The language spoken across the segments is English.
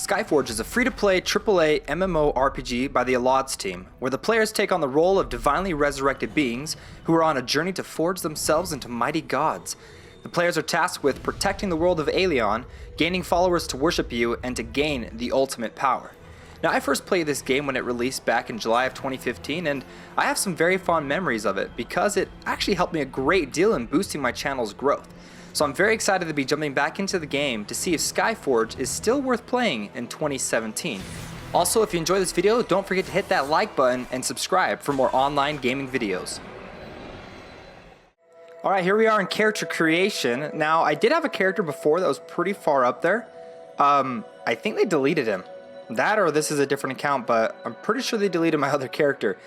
Skyforge is a free-to-play AAA MMORPG by the Alon team, where the players take on the role of divinely resurrected beings who are on a journey to forge themselves into mighty gods. The players are tasked with protecting the world of Aelion, gaining followers to worship you, and to gain the ultimate power. Now, I first played this game when it released back in July of 2015, and I have some very fond memories of it because it actually helped me a great deal in boosting my channel's growth. So I'm very excited to be jumping back into the game to see if Skyforge is still worth playing in 2017. Also, if you enjoyed this video, don't forget to hit that like button and subscribe for more online gaming videos. Alright, here we are in character creation. Now, I did have a character before that was pretty far up there. I think they deleted him. That or this is a different account, but I'm pretty sure they deleted my other character.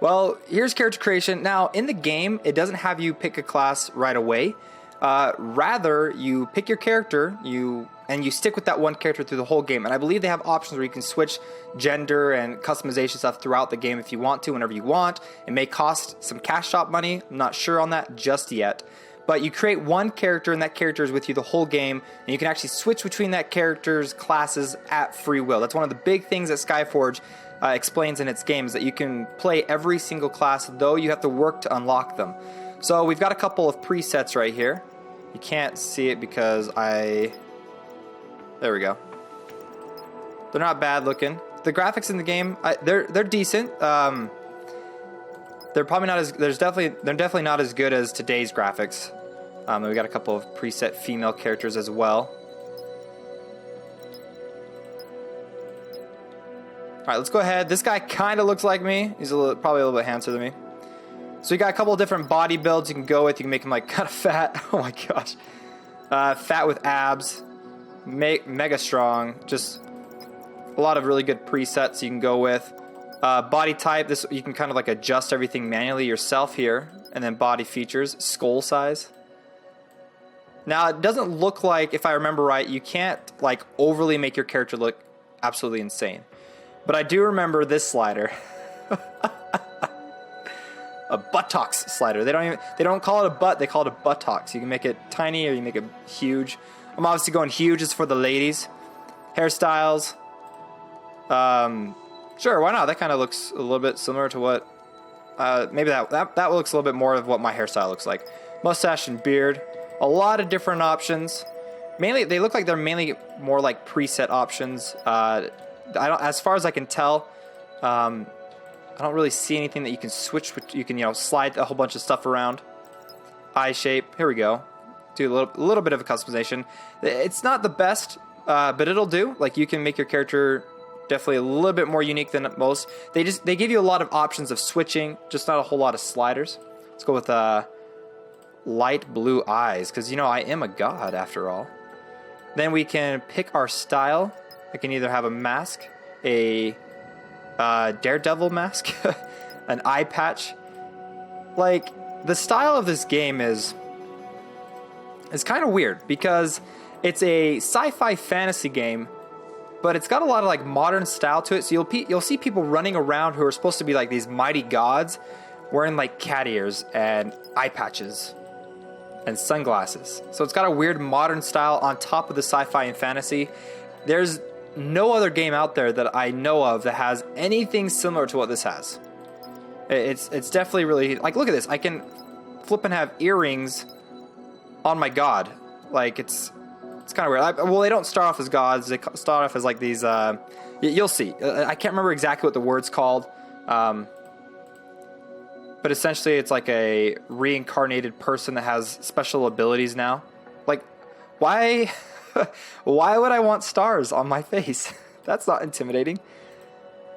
Well, here's character creation. Now, in the game, it doesn't have you pick a class right away. Rather, you pick your character, and you stick with that one character through the whole game. And I believe they have options where you can switch gender and customization stuff throughout the game if you want to, whenever you want. It may cost some cash shop money. I'm not sure on that just yet. But you create one character, and that character is with you the whole game, and you can actually switch between that character's classes at free will. That's one of the big things that Skyforge explains in its game, is that you can play every single class, though you have to work to unlock them. So we've got a couple of presets right here. You can't see it because there we go. They're not bad looking. The graphics in the game, they're decent. They're probably not as they're definitely not as good as today's graphics. We got a couple of preset female characters as well. All right, let's go ahead. This guy kind of looks like me. He's probably a little bit handsomer than me. So you got a couple of different body builds you can go with. You can make him like kind of fat. Oh my gosh. Fat with abs. Mega strong. Just a lot of really good presets you can go with. Body type, this you can kind of like adjust everything manually yourself here. And then body features, skull size. Now it doesn't look like, if I remember right, you can't like overly make your character look absolutely insane. But I do remember this slider. A buttocks slider. They don't call it a butt, they call it a buttocks. You can make it tiny or you make it huge. I'm obviously going huge just for the ladies. Hairstyles. Sure, why not? That kind of looks a little bit similar to what maybe that looks a little bit more of what my hairstyle looks like. Mustache and beard. A lot of different options. Mainly they look like they're mainly more like preset options. As far as I can tell, I don't really see anything that you can switch. You can, slide a whole bunch of stuff around. Eye shape. Here we go. Do a little bit of a customization. It's not the best, but it'll do. Like, you can make your character definitely a little bit more unique than most. They give you a lot of options of switching, just not a whole lot of sliders. Let's go with light blue eyes, because, I am a god after all. Then we can pick our style. I can either have a mask, a daredevil mask, an eye patch. Like, the style of this game is kind of weird because it's a sci-fi fantasy game, but it's got a lot of like modern style to it. So you'll see people running around who are supposed to be like these mighty gods, wearing like cat ears and eye patches and sunglasses. So it's got a weird modern style on top of the sci-fi and fantasy. There's no other game out there that I know of that has anything similar to what this has. It's definitely really, like, look at this. I can flip and have earrings on my god. Like, it's kind of weird. Well, they don't start off as gods. They start off as like these, you'll see. I can't remember exactly what the word's called. But essentially it's like a reincarnated person that has special abilities now. Like, why would I want stars on my face? That's not intimidating.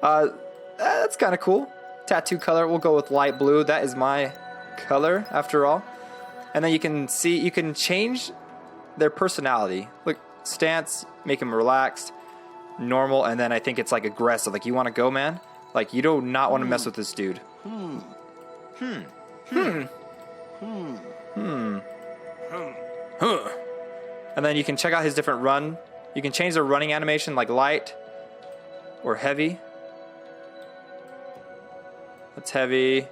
That's kind of cool. Tattoo color, we'll go with light blue. That is my color after all. And then you can change their personality. Look, stance, make them relaxed, normal, and then I think it's like aggressive. Like, you want to go, man? Like, you do not want to mess with this dude. And then you can check out his different run. You can change the running animation like light or heavy. That's heavy.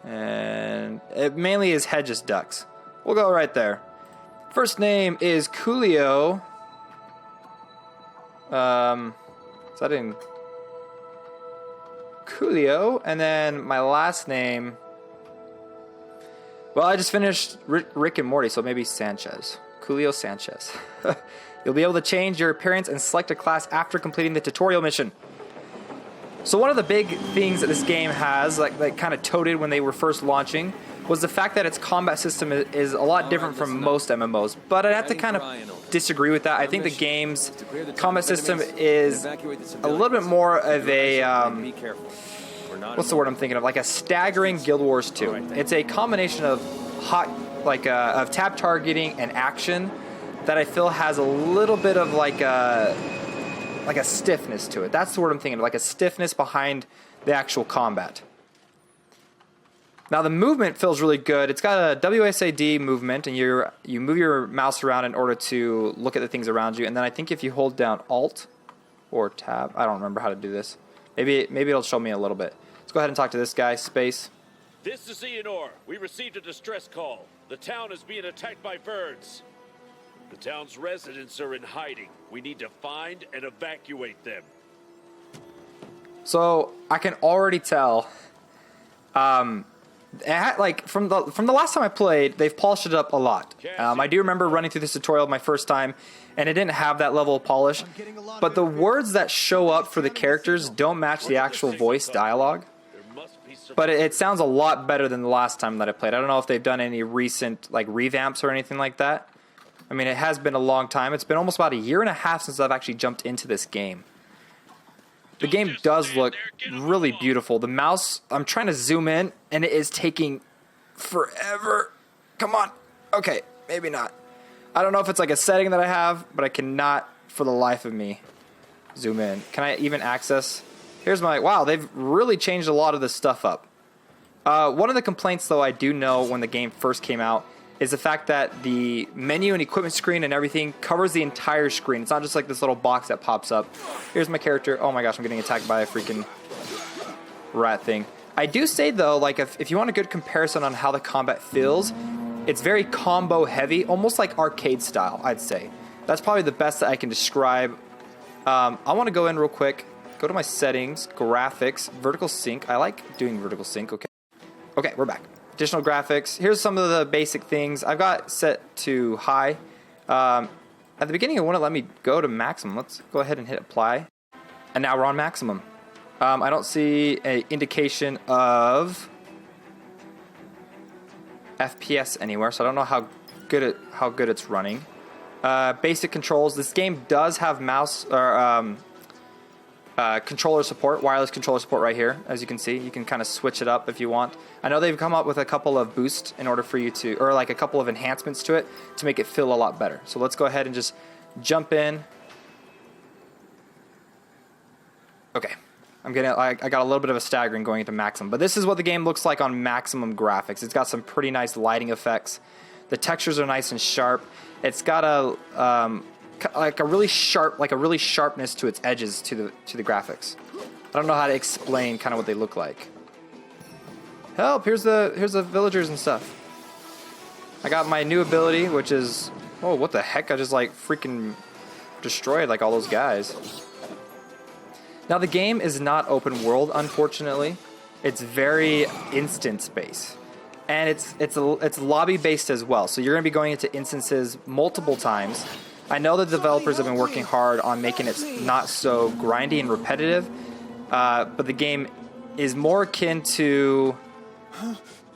And it mainly his head just ducks. We'll go right there. First name is Koolio. Is that in Koolio? And then my last name. Well, I just finished Rick and Morty, so maybe Sanchez. Koolio Sanchez. You'll be able to change your appearance and select a class after completing the tutorial mission. So one of the big things that this game has, like kind of toted when they were first launching, was the fact that its combat system is a lot different from most MMOs. But I'd have to kind of disagree with that. I think the game's combat system is a little bit more of a, what's the word I'm thinking of? Like a staggering Guild Wars 2. It's a combination of of tab targeting and action that I feel has a little bit of like a stiffness to it. That's the word I'm thinking of, like a stiffness behind the actual combat. Now the movement feels really good. It's got a WSAD movement, and you move your mouse around in order to look at the things around you. And then I think if you hold down Alt or Tab, I don't remember how to do this. Maybe it'll show me a little bit. Let's go ahead and talk to this guy, Space. This is Ian. We received a distress call. The town is being attacked by birds. The town's residents are in hiding. We need to find and evacuate them. So I can already tell. Like from the last time I played, they've polished it up a lot. I do remember running through this tutorial my first time, and it didn't have that level of polish. But the words that show up for the characters don't match the actual voice dialogue. But it sounds a lot better than the last time that I played. I don't know if they've done any recent like revamps or anything like that. I mean, it has been a long time. It's been almost about a year and a half since I've actually jumped into this game. The game does look really beautiful. The mouse, I'm trying to zoom in, and it is taking forever. Come on. Okay, maybe not. I don't know if it's like a setting that I have, but I cannot, for the life of me, zoom in. Can I even access? Here's my, wow, they've really changed a lot of this stuff up. One of the complaints, though, I do know when the game first came out is the fact that the menu and equipment screen and everything covers the entire screen. It's not just like this little box that pops up. Here's my character. Oh my gosh, I'm getting attacked by a freaking rat thing. I do say, though, like if you want a good comparison on how the combat feels, it's very combo heavy, almost like arcade style, I'd say. That's probably the best that I can describe. I want to go in real quick, go to my settings, graphics, vertical sync. I like doing vertical sync. Okay, we're back. Additional graphics. Here's some of the basic things. I've got set to high. At the beginning, it wouldn't let me go to maximum. Let's go ahead and hit apply. And now we're on maximum. I don't see an indication of FPS anywhere, so I don't know how good it's running. Basic controls. This game does have mouse or controller support, wireless controller support right here. As you can see, you can kind of switch it up if you want. I know they've come up with a couple of boosts in order for you to, or like a couple of enhancements to it to make it feel a lot better. So let's go ahead and just jump in. Okay, I got a little bit of a staggering going into maximum, but this is what the game looks like on maximum graphics. It's got some pretty nice lighting effects. The textures are nice and sharp. It's got a really sharpness to its edges to the graphics. I don't know how to explain kind of what they look like. Help! Here's the villagers and stuff. I got my new ability, which is, oh, what the heck? I just like freaking destroyed like all those guys. Now the game is not open world, unfortunately. It's very instance based, and it's lobby based as well. So you're going to be going into instances multiple times. I know the developers have been working hard on making it not so grindy and repetitive, but the game is more akin to...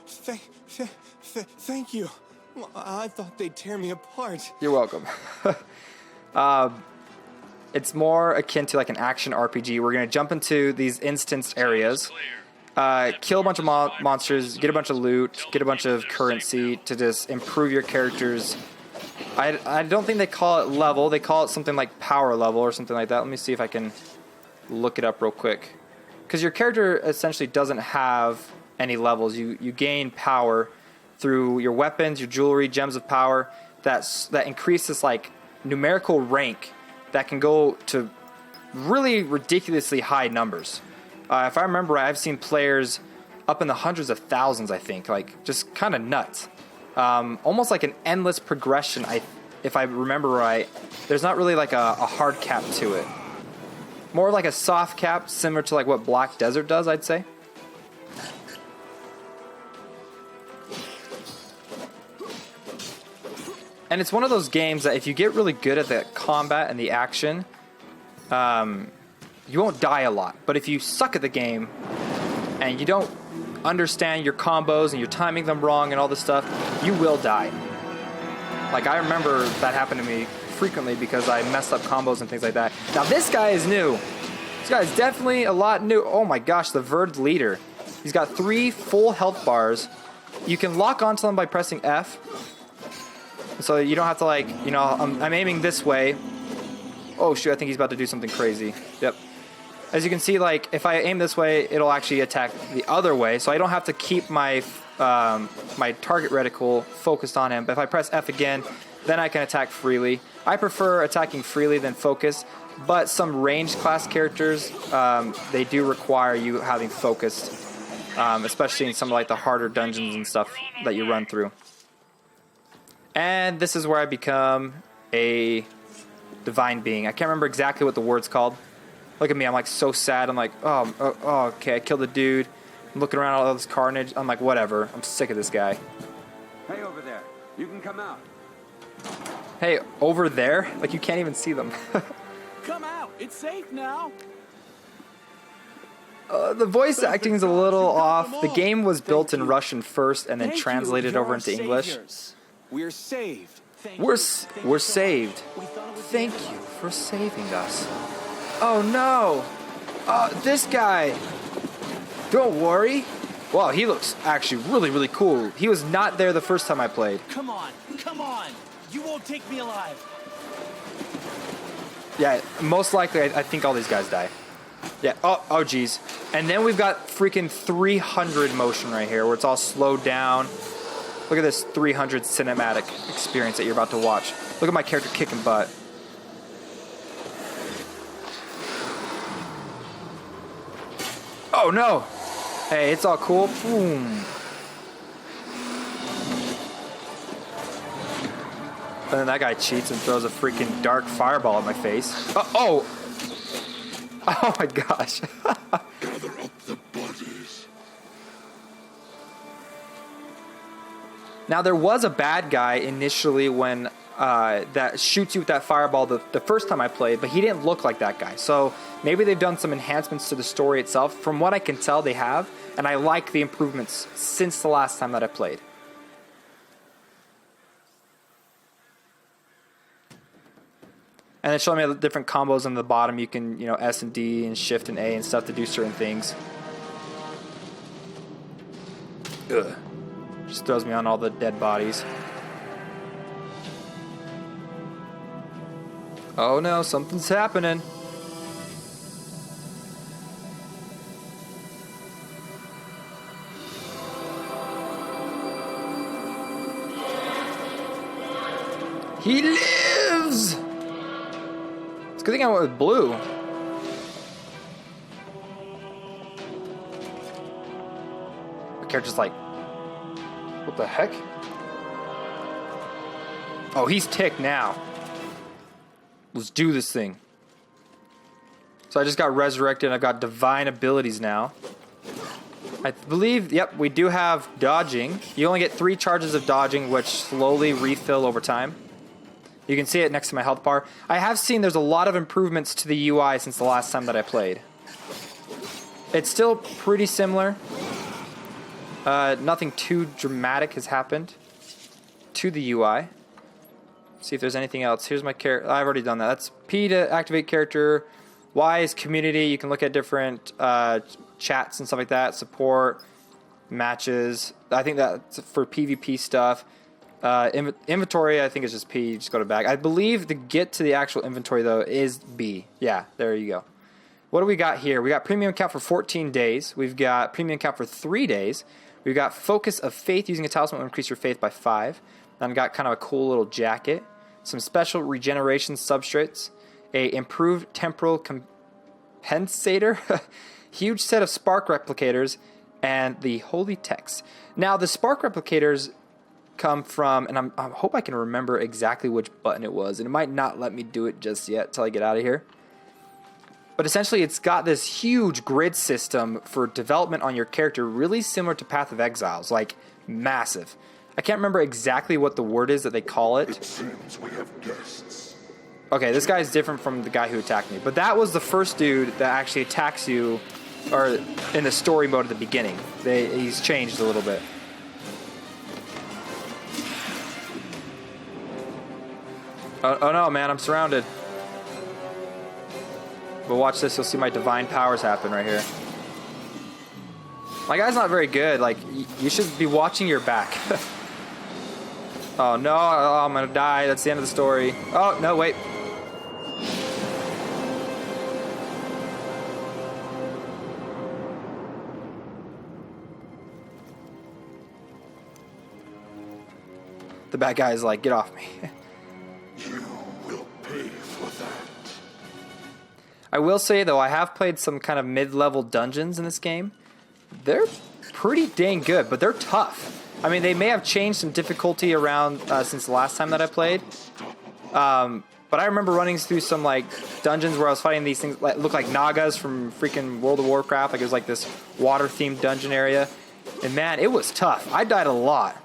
Thank you. I thought they'd tear me apart. You're welcome. It's more akin to like an action RPG. We're going to jump into these instanced areas, kill a bunch of monsters, get a bunch of loot, get a bunch of currency to just improve your character's... I don't think they call it level. They call it something like power level or something like that. Let me see if I can look it up real quick. Because your character essentially doesn't have any levels. You gain power through your weapons, your jewelry, gems of power that increase this like numerical rank that can go to really ridiculously high numbers. If I remember right, I've seen players up in the hundreds of thousands, I think, like just kind of nuts. Almost like an endless progression, if I remember right. There's not really like a hard cap to it. More like a soft cap, similar to like what Black Desert does, I'd say. And it's one of those games that if you get really good at the combat and the action, you won't die a lot. But if you suck at the game and you don't understand your combos and you're timing them wrong and all this stuff, you will die. Like, I remember that happened to me frequently because I messed up combos and things like that. Now, this guy is new. This guy is definitely a lot new. Oh my gosh, the Verd leader. He's got 3 full health bars. You can lock onto them by pressing F. So you don't have to, like, you know, I'm aiming this way. Oh shoot, I think he's about to do something crazy. Yep. As you can see, like, if I aim this way, it'll actually attack the other way. So I don't have to keep my my target reticle focused on him. But if I press F again, then I can attack freely. I prefer attacking freely than focus. But some ranged class characters, they do require you having focused. Especially in some of, like, the harder dungeons and stuff that you run through. And this is where I become a divine being. I can't remember exactly what the word's called. Look at me, I'm like so sad. I'm like, oh, okay, I killed a dude. I'm looking around at all this carnage. I'm like, whatever. I'm sick of this guy. Hey, over there. You can come out. Hey, over there? Like, you can't even see them. Come out. It's safe now. The voice acting is a little off. The game was built in Russian first and then translated over into English. We're saved. We're saved. Thank you for saving us. Oh no! This guy! Don't worry. Wow, he looks actually really, really cool. He was not there the first time I played. Come on. You won't take me alive. Yeah, most likely I think all these guys die. Yeah, oh geez. And then we've got freaking 300 motion right here where it's all slowed down. Look at this 300 cinematic experience that you're about to watch. Look at my character kicking butt. Oh no! Hey, it's all cool. Boom. And then that guy cheats and throws a freaking dark fireball at my face. Oh my gosh. Gather up the bodies. Now, there was a bad guy initially when that shoots you with that fireball the first time I played, but he didn't look like that guy. So maybe they've done some enhancements to the story itself. From what I can tell, they have, and I like the improvements since the last time that I played. And it's showing me the different combos on the bottom. You can, you know, S and D and Shift and A and stuff to do certain things. Ugh. Just throws me on all the dead bodies. Oh no, something's happening. He lives! It's a good thing I went with blue. The character's like, what the heck? Oh, he's ticked now. Let's do this thing. So I just got resurrected. I've got divine abilities now. I believe, yep, we do have dodging. You only get 3 charges of dodging, which slowly refill over time. You can see it next to my health bar. I have seen there's a lot of improvements to the UI since the last time that I played. It's still pretty similar. Nothing too dramatic has happened to the UI. See if there's anything else. Here's my character. I've already done that. That's P to activate character. Y is community. You can look at different chats and stuff like that. Support, matches. I think that's for PvP stuff. Inventory, I think, is just P. You just go to back. I believe to get to the actual inventory, though, is B. Yeah, there you go. What do we got here? We got premium count for 14 days. We've got premium count for 3 days. We've got focus of faith. Using a talisman will increase your faith by 5. Then we got kind of a cool little jacket. Some special regeneration substrates. A improved temporal compensator. Huge set of spark replicators. And the holy text. Now, the spark replicators come from, and I hope I can remember exactly which button it was, and it might not let me do it just yet till I get out of here. But essentially, it's got this huge grid system for development on your character, really similar to Path of Exiles, like massive. I can't remember exactly what the word is that they call it. It seems we have guests. Okay, this guy's different from the guy who attacked me. But that was the first dude that actually attacks you, or in the story mode at the beginning. He's changed a little bit. Oh no, man, I'm surrounded. But watch this, you'll see my divine powers happen right here. My guy's not very good. Like, you should be watching your back. Oh no, oh, I'm gonna die. That's the end of the story. Oh, no, wait. The bad guy is like, get off me. You will pay for that. I will say, though, I have played some kind of mid-level dungeons in this game. They're pretty dang good, but they're tough. I mean, they may have changed some difficulty around since the last time that I played. But I remember running through some, like, dungeons where I was fighting these things that look like Nagas from freaking World of Warcraft. Like, it was like this water-themed dungeon area. And, man, it was tough. I died a lot.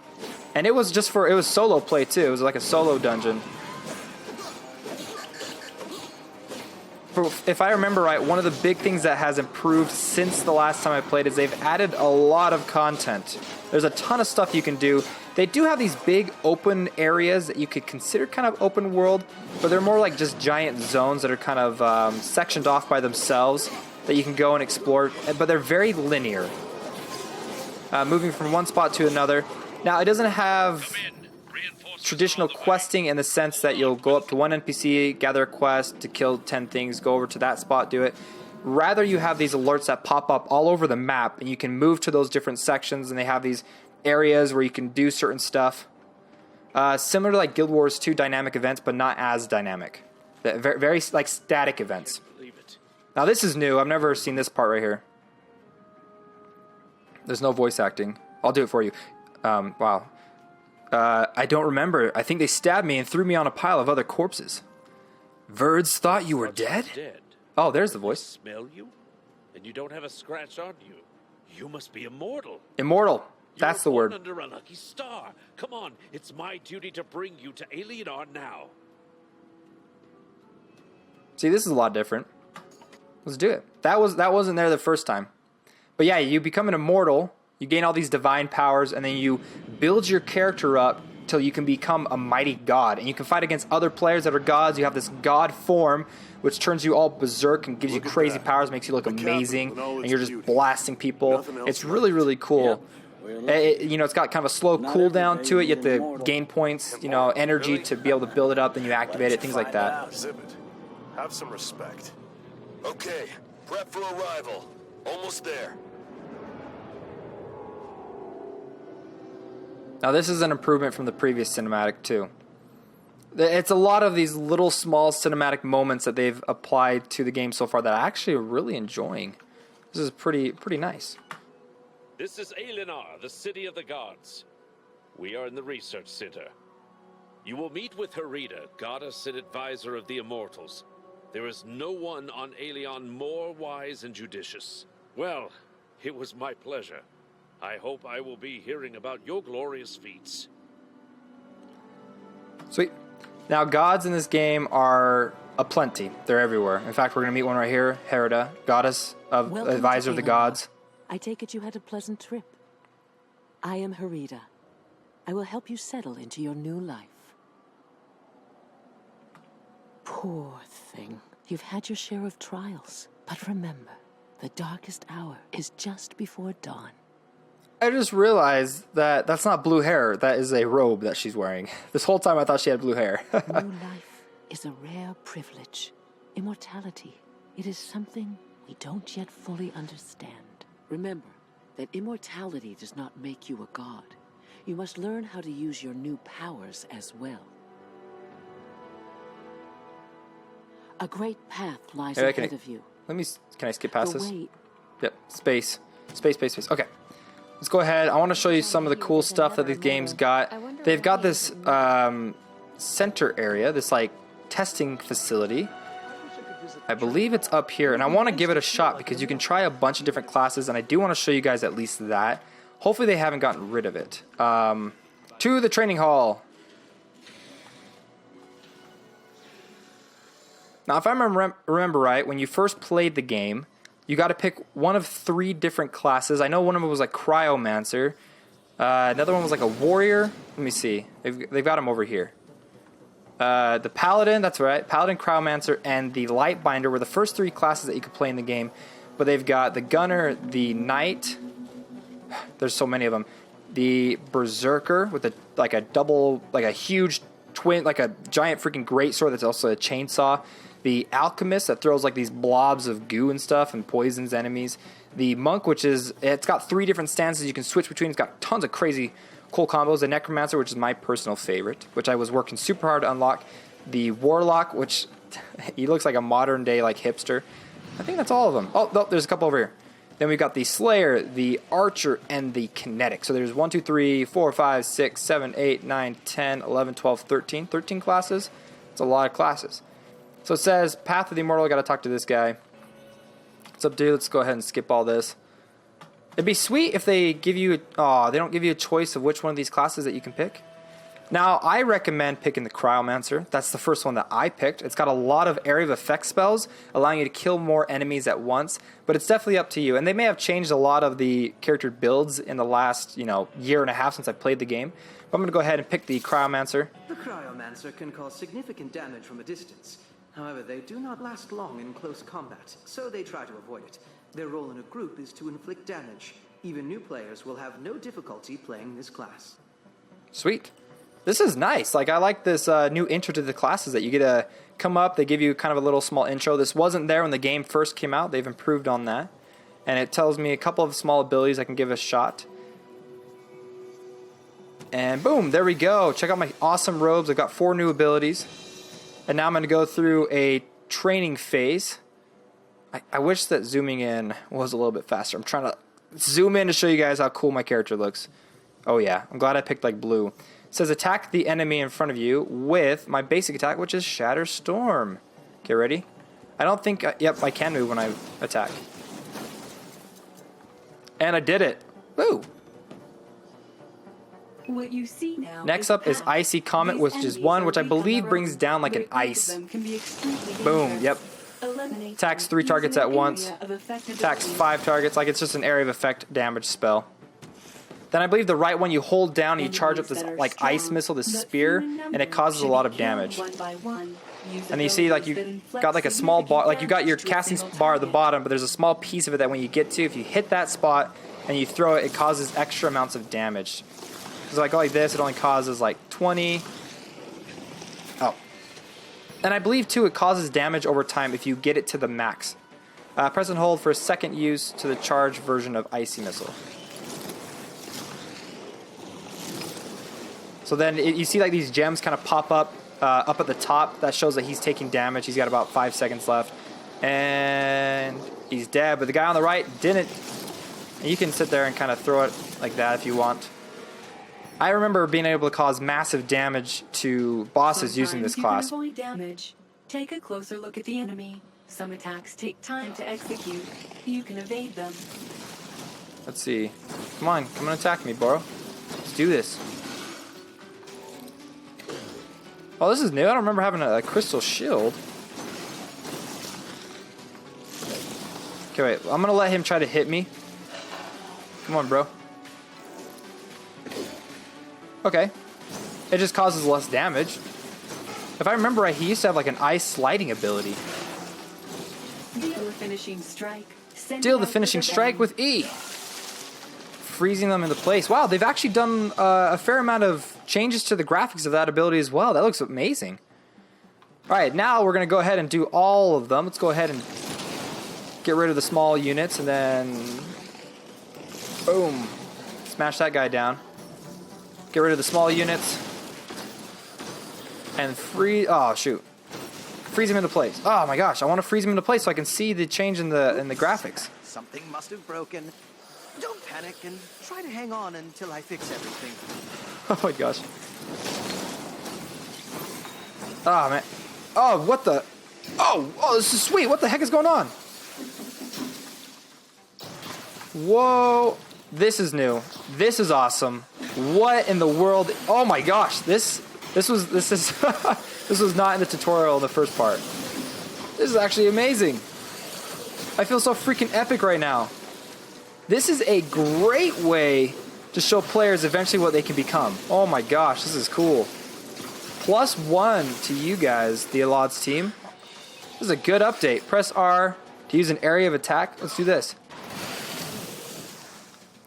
And it was just it was solo play, too. It was like a solo dungeon. If I remember right, one of the big things that has improved since the last time I played is they've added a lot of content. There's a ton of stuff you can do. They do have these big open areas that you could consider kind of open world, but they're more like just giant zones that are kind of sectioned off by themselves that you can go and explore, but they're very linear. Moving from one spot to another. Now, it doesn't have traditional questing in the sense that you'll go up to one NPC, gather a quest to kill 10 things, go over to that spot, do it. Rather, you have these alerts that pop up all over the map, and you can move to those different sections, and they have these areas where you can do certain stuff. Similar to like Guild Wars 2 dynamic events, but not as dynamic. Very, very like static events. Now, this is new. I've never seen this part right here. There's no voice acting. I'll do it for you. Wow. I don't remember. I think they stabbed me and threw me on a pile of other corpses. Verds thought you were dead? Oh, there's the voice. Smell you? And you don't have a scratch on you. You must be immortal. Immortal. That's the word. Under a lucky star. Come on, it's my duty to bring you to Aelion now. See, this is a lot different. Let's do it. That wasn't there the first time. But yeah, you become an immortal. You gain all these divine powers, and then you build your character up till you can become a mighty god. And you can fight against other players that are gods. You have this god form, which turns you all berserk and gives you crazy powers, makes you look amazing, and you're just blasting people. It's really, really cool. It's got kind of a slow cooldown to it. You have to gain points, energy to be able to build it up, then you activate it, things like that. Exhibit. Have some respect. Okay, prep for arrival. Almost there. Now, this is an improvement from the previous cinematic, too. It's a lot of these little, small cinematic moments that they've applied to the game so far that I actually am really enjoying. This is pretty nice. This is Aelion, the city of the gods. We are in the research center. You will meet with Herida, goddess and advisor of the immortals. There is no one on Aelion more wise and judicious. Well, it was my pleasure. I hope I will be hearing about your glorious feats. Sweet. Now, gods in this game are aplenty. They're everywhere. In fact, we're going to meet one right here. Herida, goddess of advisor of the gods. I take it you had a pleasant trip. I am Herida. I will help you settle into your new life. Poor thing. You've had your share of trials. But remember, the darkest hour is just before dawn. I just realized that that's not blue hair. That is a robe that she's wearing. This whole time I thought she had blue hair. New life is a rare privilege. Immortality. It is something we don't yet fully understand. Remember that immortality does not make you a god. You must learn how to use your new powers as well. A great path lies ahead of you. Can I skip past this? Wait. Yep. Space. Okay. Let's go ahead. I want to show you some of the cool stuff that these games got. They've got this center area, this like testing facility. I believe it's up here, and I want to give it a shot because you can try a bunch of different classes, and I do want to show you guys at least that. Hopefully they haven't gotten rid of it. To the training hall. Now, if I remember right, when you first played the game, you got to pick one of 3 different classes. I know one of them was like Cryomancer. Another one was like a warrior. Let me see. They've got them over here. The Paladin, that's right. Paladin, Cryomancer, and the Lightbinder were the first 3 classes that you could play in the game. But they've got the Gunner, the Knight. There's so many of them. The Berserker with a huge twin, like a giant freaking greatsword that's also a chainsaw. The Alchemist that throws like these blobs of goo and stuff and poisons enemies. The Monk, it's got 3 different stances you can switch between. It's got tons of crazy cool combos. The Necromancer, which is my personal favorite, which I was working super hard to unlock. The Warlock, which he looks like a modern day like hipster. I think that's all of them. Oh, there's a couple over here. Then we've got the Slayer, the Archer, and the Kinetic. So there's 1, 2, 3, 4, 5, 6, 7, 8, 9, 10, 11, 12, 13. 13 classes. It's a lot of classes. So it says, Path of the Immortal. I got to talk to this guy. What's up, dude? Let's go ahead and skip all this. It'd be sweet if they give you... they don't give you a choice of which one of these classes that you can pick. Now, I recommend picking the Cryomancer. That's the first one that I picked. It's got a lot of area of effect spells, allowing you to kill more enemies at once. But it's definitely up to you. And they may have changed a lot of the character builds in the last, year and a half since I played the game. But I'm going to go ahead and pick the Cryomancer. The Cryomancer can cause significant damage from a distance. However, they do not last long in close combat, so they try to avoid it. Their role in a group is to inflict damage. Even new players will have no difficulty playing this class. Sweet. This is nice. Like, I like this new intro to the classes that you get to come up. They give you kind of a little small intro. This wasn't there when the game first came out. They've improved on that. And it tells me a couple of small abilities I can give a shot. And boom, there we go. Check out my awesome robes. I've got 4 new abilities. And now I'm going to go through a training phase. I wish that zooming in was a little bit faster. I'm trying to zoom in to show you guys how cool my character looks. Oh yeah, I'm glad I picked like blue. It says attack the enemy in front of you with my basic attack, which is Shatter Storm. Okay, ready? I don't think... yep, I can move when I attack. And I did it. Woo! What you see now Next up is Icy Comet, which is one which I believe brings down like an ice. Boom, yep. Attacks 3 targets at once. Attacks 5 targets, like it's just an area of effect damage spell. Then I believe the right one, you hold down and you charge up this like ice missile, this spear, and it causes a lot of damage. And then you see like you got like a small bar, like you got your casting bar at the bottom, but there's a small piece of it that when you get to, if you hit that spot and you throw it, it causes extra amounts of damage. So like this, it only causes like 20. Oh. And I believe too, it causes damage over time if you get it to the max. Press and hold for a second use to the charged version of Icy Missile. So then you see like these gems kind of pop up at the top. That shows that he's taking damage. He's got about 5 seconds left. And he's dead, but the guy on the right didn't. And you can sit there and kind of throw it like that if you want. I remember being able to cause massive damage to bosses using this class. Avoid damage. Take a closer look at the enemy. Some attacks take time to execute. You can evade them. Let's see. Come on, come and attack me, bro. Let's do this. Oh, this is new. I don't remember having a crystal shield. Okay, wait. I'm gonna let him try to hit me. Come on, bro. Okay. It just causes less damage. If I remember right, he used to have like an ice sliding ability. Deal the finishing strike. Deal the finishing strike with E. Freezing them into place. Wow, they've actually done a fair amount of changes to the graphics of that ability as well. That looks amazing. Alright, now we're going to go ahead and do all of them. Let's go ahead and get rid of the small units and then... boom. Smash that guy down. Get rid of the small units. And oh, shoot. Freeze him into place. Oh my gosh, I want to freeze him into place so I can see the change in the graphics. Something must have broken. Don't panic and try to hang on until I fix everything. Oh my gosh. Oh man. Oh, what the? Oh, this is sweet. What the heck is going on? Whoa. This is new. This is awesome. What in the world? Oh my gosh. This is this was not in the tutorial in the first part. This is actually amazing. I feel so freaking epic right now. This is a great way to show players eventually what they can become. Oh my gosh, this is cool. +1 to you guys, the Alon's team. This is a good update. Press R to use an area of attack. Let's do this.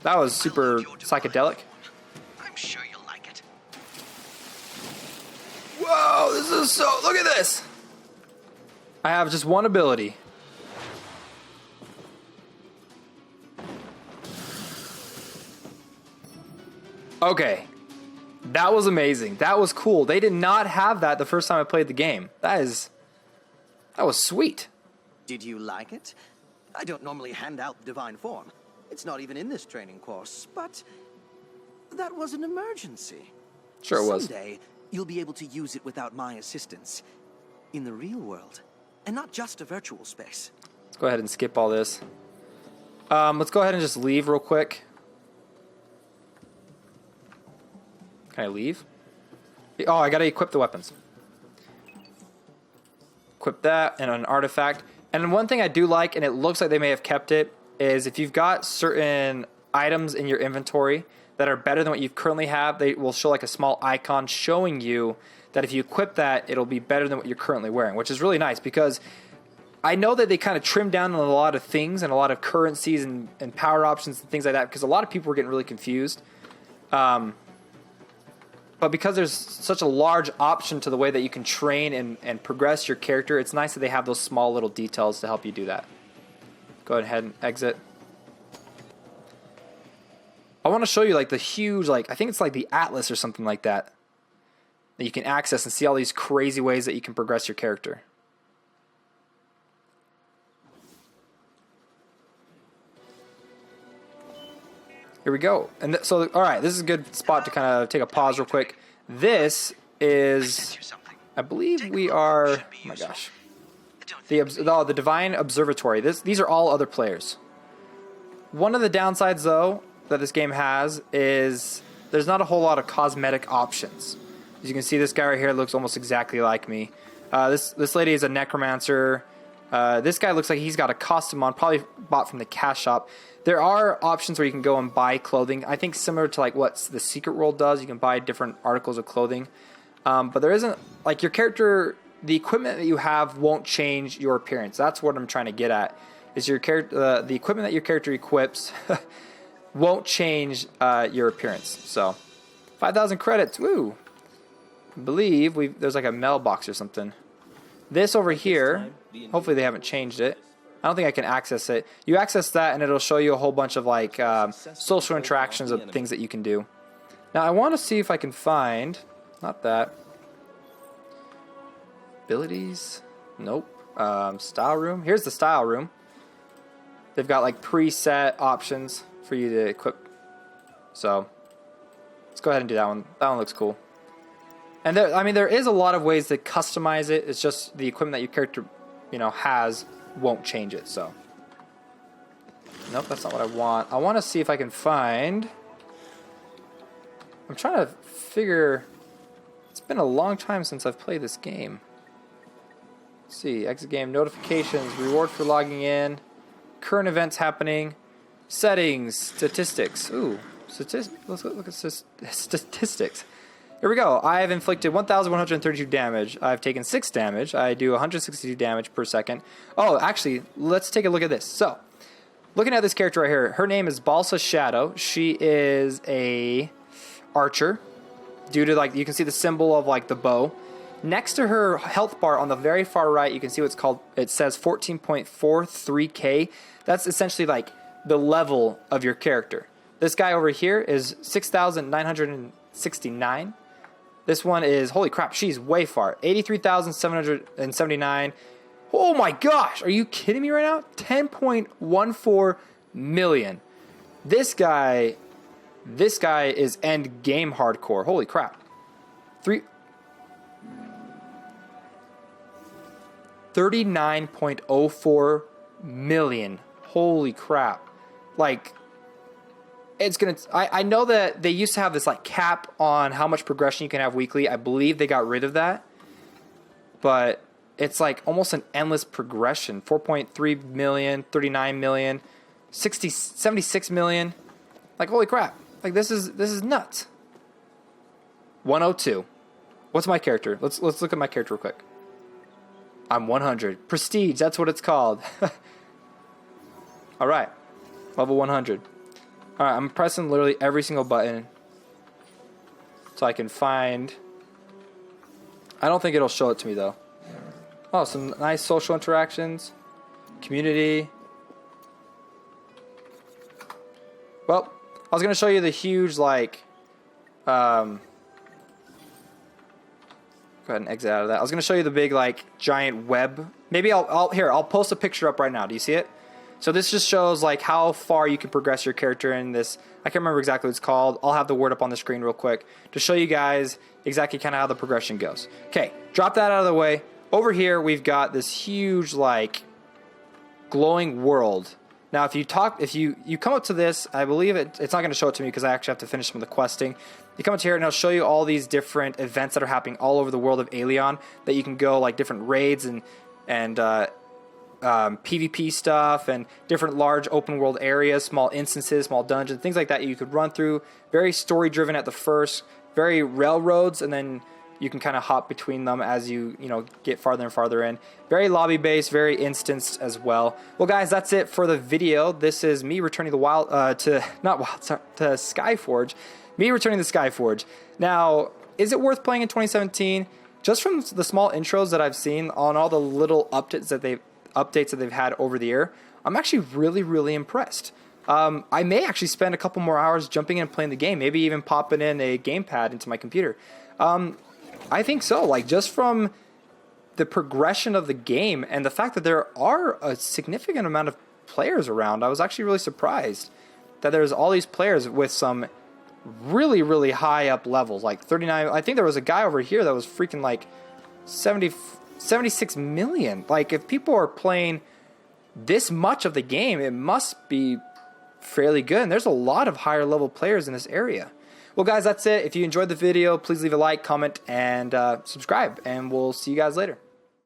That was super psychedelic. I'm sure you'll like it. Whoa, this is so... Look at this. I have just one ability. Okay. That was amazing. That was cool. They did not have that the first time I played the game. That was sweet. Did you like it? I don't normally hand out the divine form. It's not even in this training course, but that was an emergency. Sure it was. Someday, you'll be able to use it without my assistance. In the real world. And not just a virtual space. Let's go ahead and skip all this. Let's go ahead and just leave real quick. Can I leave? Oh, I gotta equip the weapons. Equip that and an artifact. And one thing I do like, and it looks like they may have kept it, is if you've got certain items in your inventory that are better than what you currently have, they will show like a small icon showing you that if you equip that, it'll be better than what you're currently wearing, which is really nice because I know that they kind of trimmed down on a lot of things and a lot of currencies and power options and things like that because a lot of people were getting really confused. But because there's such a large option to the way that you can train and progress your character, it's nice that they have those small little details to help you do that. Go ahead and exit. I want to show you like the huge, like I think it's like the Atlas or something like that you can access and see all these crazy ways that you can progress your character. Here we go. And so, all right, this is a good spot to kind of take a pause real quick. This is, I believe we are, oh my gosh, the Divine Observatory. These are all other players. One of the downsides, though, that this game has is there's not a whole lot of cosmetic options. As you can see, this guy right here looks almost exactly like me. This lady is a necromancer. This guy looks like he's got a costume on, probably bought from the cash shop. There are options where you can go and buy clothing. I think similar to like what the Secret World does, you can buy different articles of clothing. But there isn't, like your character, the equipment that you have won't change your appearance. That's what I'm trying to get at. Is your character, the equipment that your character equips won't change your appearance. So 5,000 credits, woo! I believe there's like a mailbox or something. This over here, hopefully they haven't changed it. I don't think I can access it. You access that and it'll show you a whole bunch of like social interactions of things that you can do. Now I want to see if I can find, not that. Abilities? Nope. Style room? Here's the style room. They've got like preset options for you to equip. So let's go ahead and do that one. That one looks cool. And there is a lot of ways to customize it. It's just the equipment that your character, has won't change it. So, nope, that's not what I want. I want to see if I can find. I'm trying to figure. It's been a long time since I've played this game. Let's see, exit game notifications, reward for logging in, current events happening, settings, statistics. Ooh, let's look at statistics. Here we go. I have inflicted 1,132 damage. I've taken 6 damage. I do 162 damage per second. Oh, actually, let's take a look at this. So, looking at this character right here, her name is Balsa Shadow. She is a archer. Due to you can see the symbol of the bow. Next to her health bar on the very far right, you can see what's called. It says 14.43k. That's essentially the level of your character. This guy over here is 6,969. This one is, holy crap, she's way far. 83,779. Oh my gosh, are you kidding me right now? 10.14 million. This guy is end game hardcore. Holy crap. 39.04 million. Holy crap. Like, it's gonna, I know that they used to have this like cap on how much progression you can have weekly. I believe they got rid of that, but it's like almost an endless progression. 4.3 million, 39 million, 76 million. Like, holy crap. Like, this is nuts. 102. What's my character? Let's look at my character real quick. I'm 100. Prestige, that's what it's called. All right. Level 100. All right, I'm pressing literally every single button so I can find. I don't think it'll show it to me though. Oh, some nice social interactions. Community. Well, I was going to show you the huge, like, go ahead and exit out of that. I was going to show you the big, like, giant web. Maybe I'll post a picture up right now. Do you see it? So this just shows, like, how far you can progress your character in this. I can't remember exactly what it's called. I'll have the word up on the screen real quick to show you guys exactly kind of how the progression goes. Okay, drop that out of the way. Over here, we've got this huge, like, glowing world. Now, if you come up to this, I believe it's not going to show it to me because I actually have to finish some of the questing. You come up to here and it'll show you all these different events that are happening all over the world of Aelion that you can go, like different raids and PvP stuff and different large open world areas, small instances, small dungeons, things like that you could run through. Very story driven at the first, very railroads, and then you can kind of hop between them as you get farther and farther in. Very lobby based, very instanced as well. Well, guys, that's it for the video. This is me returning to Skyforge. Me returning to Skyforge. Now, is it worth playing in 2017? Just from the small intros that I've seen on all the little updates that they've had over the year, I'm actually really, really impressed. I may actually spend a couple more hours jumping in and playing the game, maybe even popping in a gamepad into my computer. I think so. Like, just from the progression of the game and the fact that there are a significant amount of players around, I was actually really surprised that there's all these players with some really, really high up levels, like 39. I think there was a guy over here that was freaking like 76 million. Like, if people are playing this much of the game, it must be fairly good. And there's a lot of higher level players in this area. Well, guys, that's it. If you enjoyed the video, please leave a like, comment, and subscribe. And we'll see you guys later.